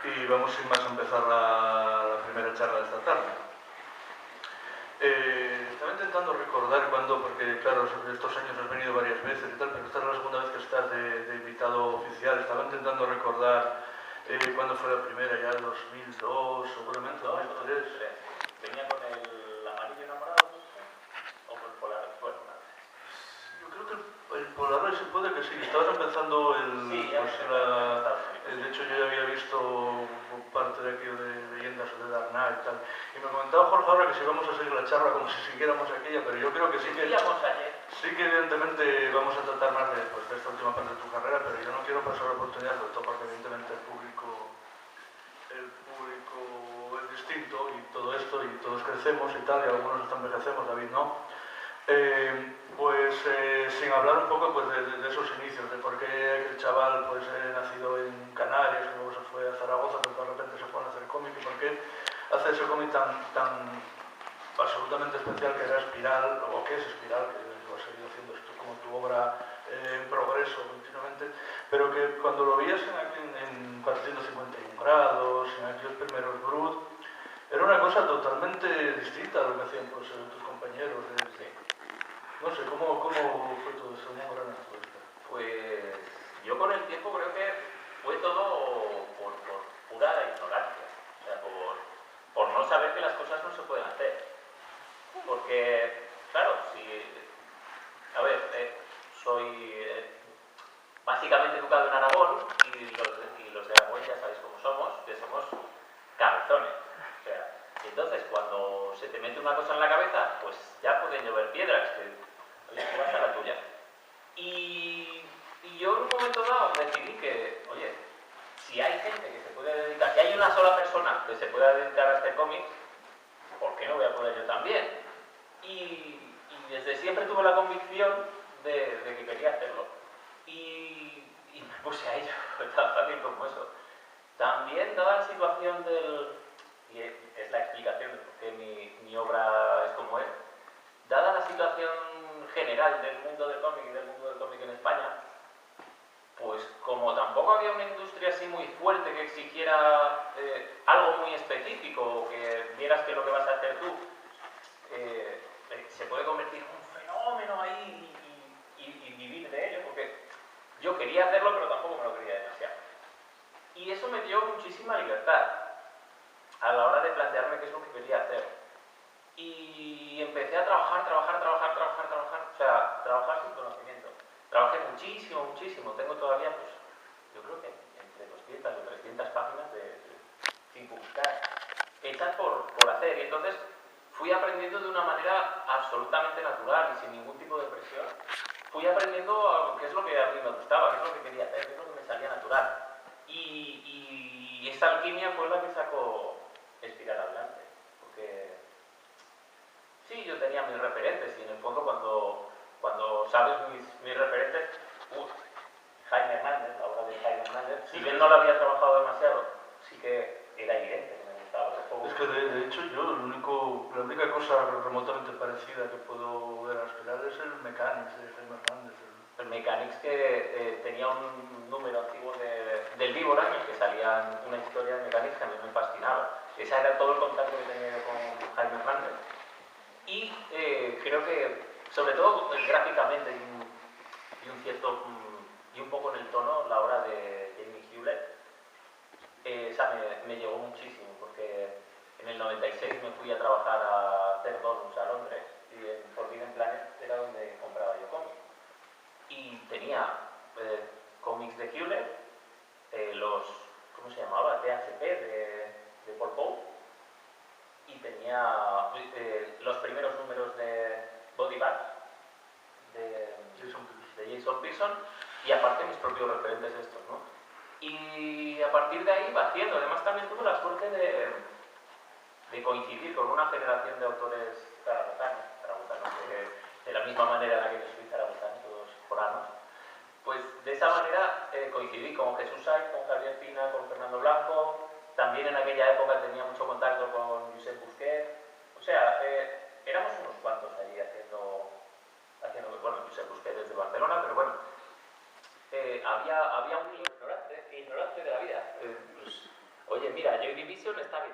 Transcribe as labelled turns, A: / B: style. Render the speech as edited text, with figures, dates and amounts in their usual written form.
A: y vamos sin más a empezar la primera charla de esta tarde. Estaba intentando recordar cuándo, porque claro, estos años has venido varias veces y tal, pero esta es la segunda vez que estás de invitado oficial. Estaba intentando recordar cuándo fue la primera, ya 2002, seguramente 2003.
B: ¿Venía con el amarillo enamorado o con el Polaroid? Bueno,
A: yo creo que el Polaroid se puede que sí. Estabas empezando
B: sí,
A: de hecho yo ya había visto parte de aquí de leyendas de Darná y tal. Y me comentaba Jorge ahora que si vamos a seguir la charla como si siguiéramos aquella, pero yo creo que sí que... Sí que evidentemente vamos a tratar más de esta última parte de tu carrera, pero yo no quiero pasar la oportunidad, sobre todo porque evidentemente el público es distinto y todo esto, y todos crecemos y tal, y algunos hasta envejecemos, David no. Sin hablar un poco de esos inicios, de por qué el chaval nacido en Canarias, luego se fue a Zaragoza, pero de repente se pone a hacer cómic, y por qué hace ese cómic tan absolutamente especial que era Espiral, o que es Espiral, que lo has seguido haciendo esto como tu obra en progreso continuamente, pero que cuando lo veías en 451 grados, en aquellos primeros Brut, era una cosa totalmente distinta a lo que hacían tus compañeros. No sé, ¿cómo fue todo eso? Una gran respuesta.
B: Pues yo con el tiempo creo que fue todo por pura ignorancia, o sea, por no saber que las cosas no se pueden hacer. Porque, claro, soy básicamente educado en Aragón y los de Aragón ya sabéis cómo somos, que somos cabezones. O sea, y entonces cuando se te mete una cosa en la cabeza, pues ya pueden llover piedras, que oye, tú vas a la tuya. Y yo en un momento dado decidí que, oye, si hay gente que se puede dedicar, si hay una sola persona que se pueda dedicar a este cómic, ¿por qué no voy a poder yo también? Y desde siempre tuve la convicción de que quería hacerlo. Y me puse a ello, tan fácil como eso. También, dada la situación y es la explicación de por qué mi obra es como es, dada la situación general del mundo del cómic y del mundo del cómic en España, pues como tampoco había una industria así muy fuerte que exigiera algo muy específico, o que vieras que lo que vas a hacer tú se puede convertir en un fenómeno ahí y vivir de ello, porque yo quería hacerlo pero tampoco me lo quería demasiado. Y eso me dio muchísima libertad a la hora de plantearme qué es lo que quería hacer. Y empecé a trabajar, o sea, trabajar sin conocimiento. Trabajé muchísimo. Tengo todavía, pues, yo creo que entre 200 o 300 páginas sin publicar, hechas por hacer. Y entonces fui aprendiendo de una manera absolutamente natural y sin ningún tipo de presión. Fui aprendiendo qué es lo que a mí me gustaba, qué es lo que quería hacer, qué es lo que me salía natural. Y esa alquimia fue la que sacó Espiral adelante. Porque sí, yo tenía mis referentes, y en el fondo cuando sabes mis referentes, Jaime Hernández, la obra de Jaime Hernández, si bien no la había trabajado demasiado, sí que era evidente que me gustaba.
A: Es que de hecho yo la única cosa remotamente parecida que puedo ver a Espiral es el Mechanics de Jaime Hernández.
B: El Mechanics, que tenía un número antiguo del Víbora en el que salía una historia de Mechanics que a mí me fascinaba. Ese era todo el contacto que tenía con Jaime Hernández. Y creo que, sobre todo gráficamente y un poco en el tono, la obra de Jamie Hewlett, esa me llegó muchísimo, porque en el 96 me fui a trabajar a Third a Londres, y en Forbidden Planet era donde compraba yo cómics. Y tenía cómics de Hewlett, ¿cómo se llamaba? THP de Paul Poe, y tenía los primeros números de Body Bags de Jason Pearson, y aparte mis propios referentes estos, ¿no? Y a partir de ahí va haciendo. Además también tuve la suerte de coincidir con una generación de autores zaragozanos de la misma manera en la que yo soy zaragozano, todos foranos. Pues de esa manera coincidí con Jesús Saiz, con Javier Pina, con Fernando Blanco. También en aquella época tenía mucho contacto con Josep Busquets. O sea, éramos unos cuantos allí haciendo bueno, Josep Busquets desde Barcelona, pero bueno, había un ignorante de la vida. Pues, oye, mira, Joy Division está bien.